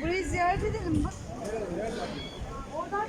Burayı ziyaret edelim bak. Oradan